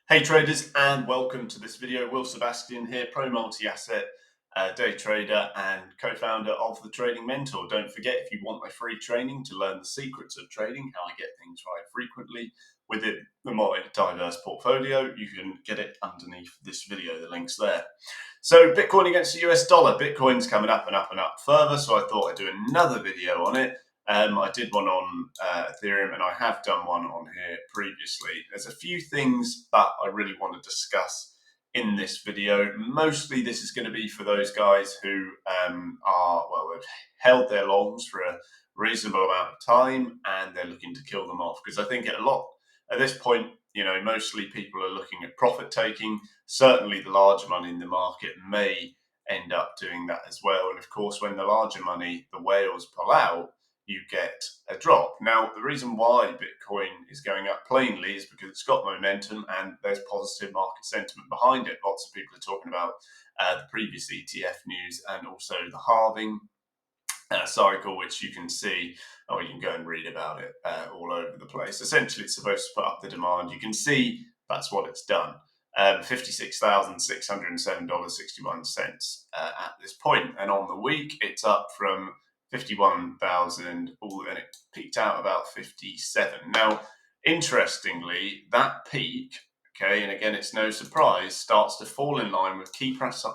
Hey traders, and welcome to this video. Will Sebastian here, pro multi-asset day trader and co-founder of the Trading Mentor. Don't forget, if you want my free training to learn the secrets of trading, how I get things right frequently within the more diverse portfolio, you can get it underneath this video. The link's there. So Bitcoin against the US dollar. Bitcoin's coming up and up and up further, so I thought I'd do another video on it. I did one on Ethereum, and I have done one on here previously. There's a few things that I really want to discuss in this video. Mostly this is going to be for those guys who have held their longs for a reasonable amount of time and they're looking to kill them off. Because I think at this point, mostly people are looking at profit taking. Certainly the larger money in the market may end up doing that as well. And of course, when the larger money, the whales, pull out, you get a drop. Now, the reason why Bitcoin is going up plainly is because it's got momentum and there's positive market sentiment behind it. Lots of people are talking about the previous ETF news and also the halving cycle, which you can see, or you can go and read about it all over the place. Essentially, it's supposed to put up the demand. You can see that's what it's done. $56,607.61 at this point. And on the week, it's up from 51,000, and it peaked out about 57. Now, interestingly, that peak, okay, and again, it's no surprise, starts to fall in line with key price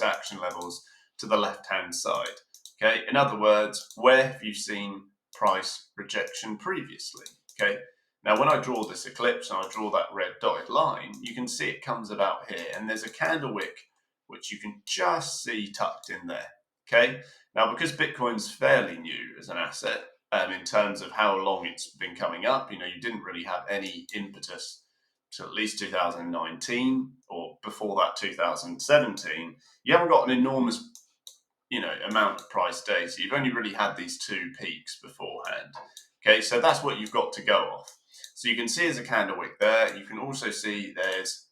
action levels to the left-hand side. Okay, in other words, where have you seen price rejection previously? Okay, now when I draw this eclipse and I draw that red dotted line, you can see it comes about here, and there's a candle wick which you can just see tucked in there. Okay, now because Bitcoin's fairly new as an asset, in terms of how long it's been coming up, you didn't really have any impetus to at least 2019, or before that 2017. You haven't got an enormous amount of price data. You've only really had these two peaks beforehand. Okay, so that's what you've got to go off. So you can see there's a candle wick there. You can also see there's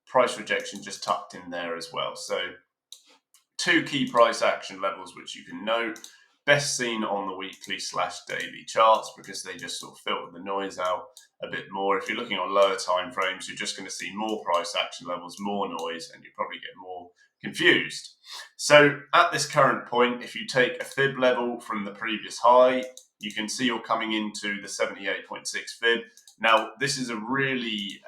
price rejection just tucked in there as well. So two key price action levels which you can note, best seen on the weekly/daily charts because they just sort of filter the noise out a bit more. If you're looking on lower time frames, you're just going to see more price action levels, more noise, and you probably get more confused. So at this current point, if you take a fib level from the previous high, you can see you're coming into the 78.6 fib. Now, this is a really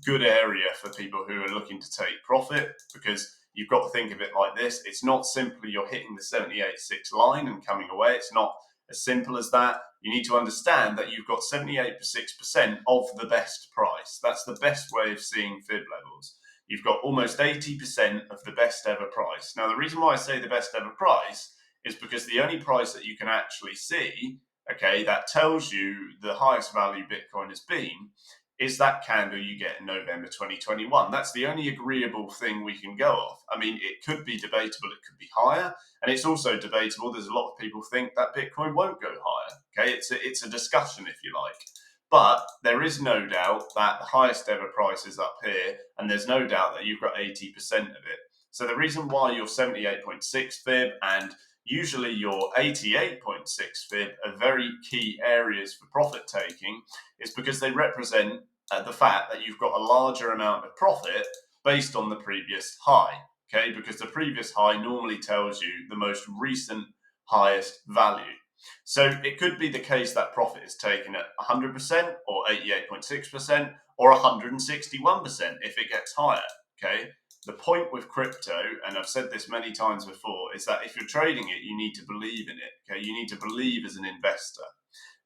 good area for people who are looking to take profit, because you've got to think of it like this. It's not simply you're hitting the 78.6 line and coming away. It's not as simple as that. You need to understand that you've got 78.6% of the best price. That's the best way of seeing fib levels. You've got almost 80% of the best ever price. Now, the reason why I say the best ever price is because the only price that you can actually see, okay, that tells you the highest value Bitcoin has been, is that candle you get in November 2021. That's the only agreeable thing we can go off. I mean, it could be debatable, it could be higher, and it's also debatable. There's a lot of people think that Bitcoin won't go higher. Okay, it's a discussion, if you like. But there is no doubt that the highest ever price is up here, and there's no doubt that you've got 80% of it. So the reason why your 78.6 fib and usually your 88.6 fib are very key areas for profit taking is because they represent the fact that you've got a larger amount of profit based on the previous high. Okay, because the previous high normally tells you the most recent highest value. So it could be the case that profit is taken at 100% or 88.6% or 161% if it gets higher. Okay, the point with crypto, and I've said this many times before, is that if you're trading it, you need to believe in it. Okay, you need to believe as an investor.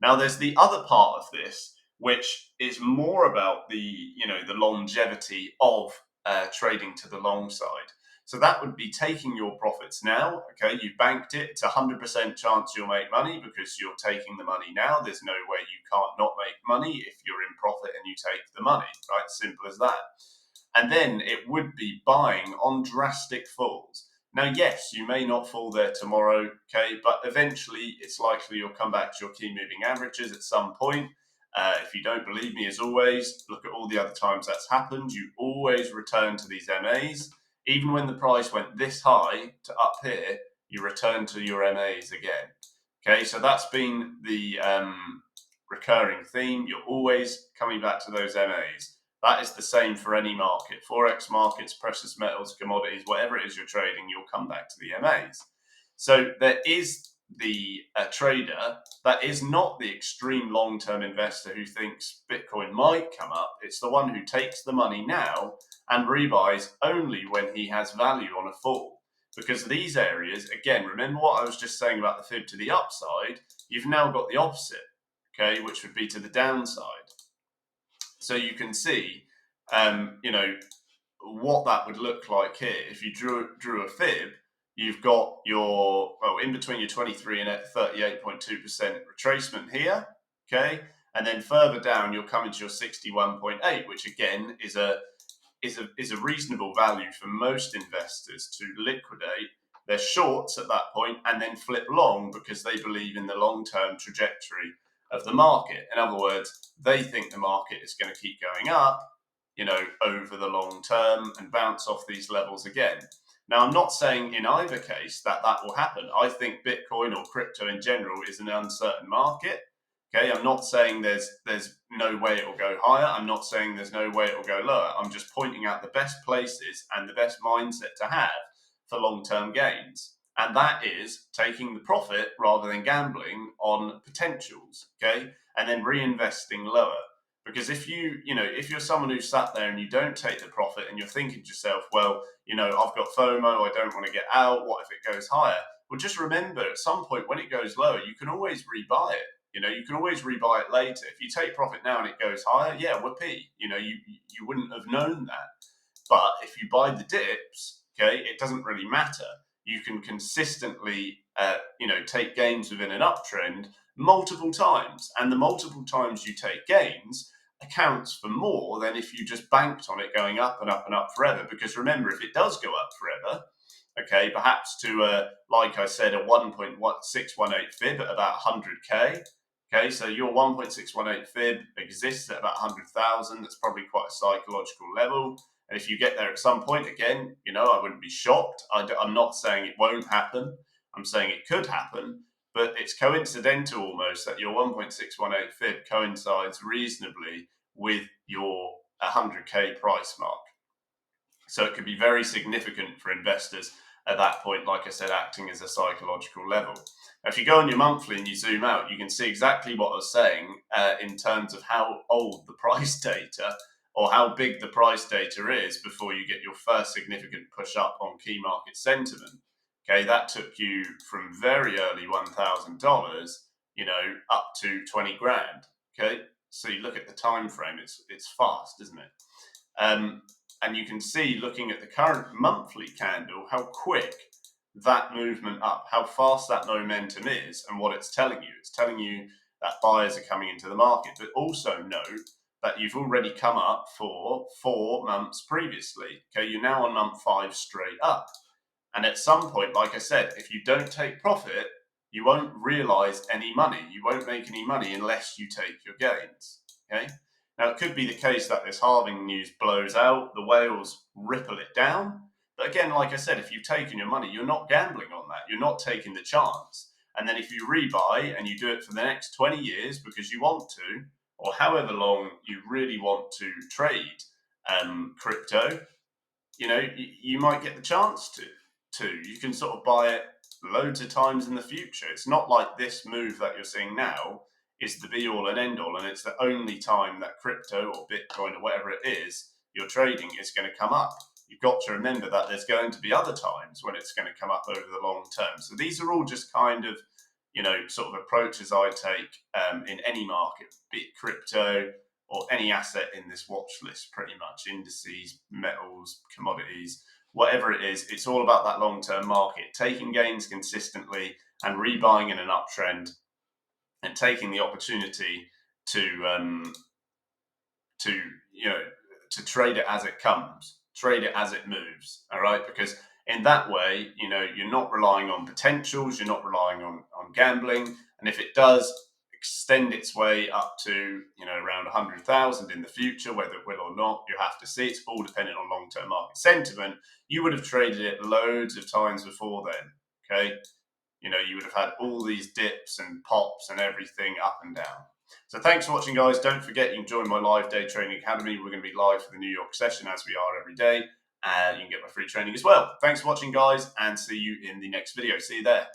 Now, there's the other part of this, which is more about the longevity of trading to the long side. So that would be taking your profits now. Okay, you banked it. It's 100% chance you'll make money because you're taking the money now. There's no way you can't not make money if you're in profit and you take the money, right? Simple as that. And then it would be buying on drastic falls. Now, yes, you may not fall there tomorrow, okay, but eventually it's likely you'll come back to your key moving averages at some point. If you don't believe me, as always, look at all the other times that's happened. You always return to these MAs. Even when the price went this high to up here, you return to your MAs again. Okay, so that's been the recurring theme. You're always coming back to those MAs. That is the same for any market. Forex markets, precious metals, commodities, whatever it is you're trading, you'll come back to the MAs. So there is the trader that is not the extreme long-term investor who thinks Bitcoin might come up. It's the one who takes the money now and rebuys only when he has value on a fall. Because these areas, again, remember what I was just saying about the fib to the upside, you've now got the opposite, okay, which would be to the downside. So you can see, what that would look like here. If you drew a fib, you've got your, well, in between your 23 and 38.2% retracement here, okay? And then further down, you'll come into your 61.8, which again is a reasonable value for most investors to liquidate their shorts at that point and then flip long because they believe in the long-term trajectory of the market. In other words, they think the market is going to keep going up, over the long term and bounce off these levels again. Now, I'm not saying in either case that will happen. I think Bitcoin or crypto in general is an uncertain market. Okay, I'm not saying there's no way it will go higher. I'm not saying there's no way it will go lower. I'm just pointing out the best places and the best mindset to have for long-term gains. And that is taking the profit rather than gambling on potentials, okay? And then reinvesting lower. Because if you're someone who sat there and you don't take the profit and you're thinking to yourself, well, I've got FOMO, I don't want to get out, what if it goes higher? Well, just remember at some point when it goes lower, you can always rebuy it. You can always rebuy it later. If you take profit now and it goes higher, yeah, whoopee. You wouldn't have known that. But if you buy the dips, okay, it doesn't really matter. You can consistently, take gains within an uptrend multiple times. And the multiple times you take gains accounts for more than if you just banked on it going up and up and up forever. Because remember, if it does go up forever, okay, perhaps to, like I said, a 1.618 fib at about 100K. Okay, so your 1.618 fib exists at about 100,000. That's probably quite a psychological level. And if you get there at some point, again, I wouldn't be shocked. I'm not saying it won't happen. I'm saying it could happen. But it's coincidental almost that your 1.618 fib coincides reasonably with your 100K price mark. So it could be very significant for investors at that point, like I said, acting as a psychological level. Now, if you go on your monthly and you zoom out, you can see exactly what I was saying in terms of how old the price data or how big the price data is before you get your first significant push up on key market sentiment. Okay, that took you from very early $1,000, up to 20 grand. Okay, so you look at the time frame; it's fast, isn't it? And you can see, looking at the current monthly candle, how quick that movement up, how fast that momentum is, and what it's telling you. It's telling you that buyers are coming into the market, but also note that you've already come up for 4 months previously. Okay, you're now on month 5 straight up. And at some point, like I said, if you don't take profit, you won't realize any money. You won't make any money unless you take your gains. Okay. Now, it could be the case that this halving news blows out, the whales ripple it down. But again, like I said, if you've taken your money, you're not gambling on that. You're not taking the chance. And then if you rebuy and you do it for the next 20 years because you want to, or however long you really want to trade crypto, you might get the chance to. You can sort of buy it loads of times in the future. It's not like this move that you're seeing now is the be all and end all, and it's the only time that crypto or Bitcoin or whatever it is you're trading is going to come up. You've got to remember that there's going to be other times when it's going to come up over the long term. So these are all just kind of, sort of approaches I take in any market, be it crypto or any asset in this watch list, pretty much indices, metals, commodities, whatever it is. It's all about that long-term market, taking gains consistently and rebuying in an uptrend, and taking the opportunity to trade it as it comes, trade it as it moves. All right, because in that way, you're not relying on potentials, you're not relying on gambling, and if it does extend its way up to around 100,000 in the future, whether it will or not, you have to see. It's all dependent on long-term market sentiment. You would have traded it loads of times before then. Okay, you would have had all these dips and pops and everything up and down. So thanks for watching, guys. Don't forget you can join my live day training academy. We're going to be live for the New York session as we are every day. And you can get my free training as well. Thanks for watching, guys, and see you in the next video. See you there.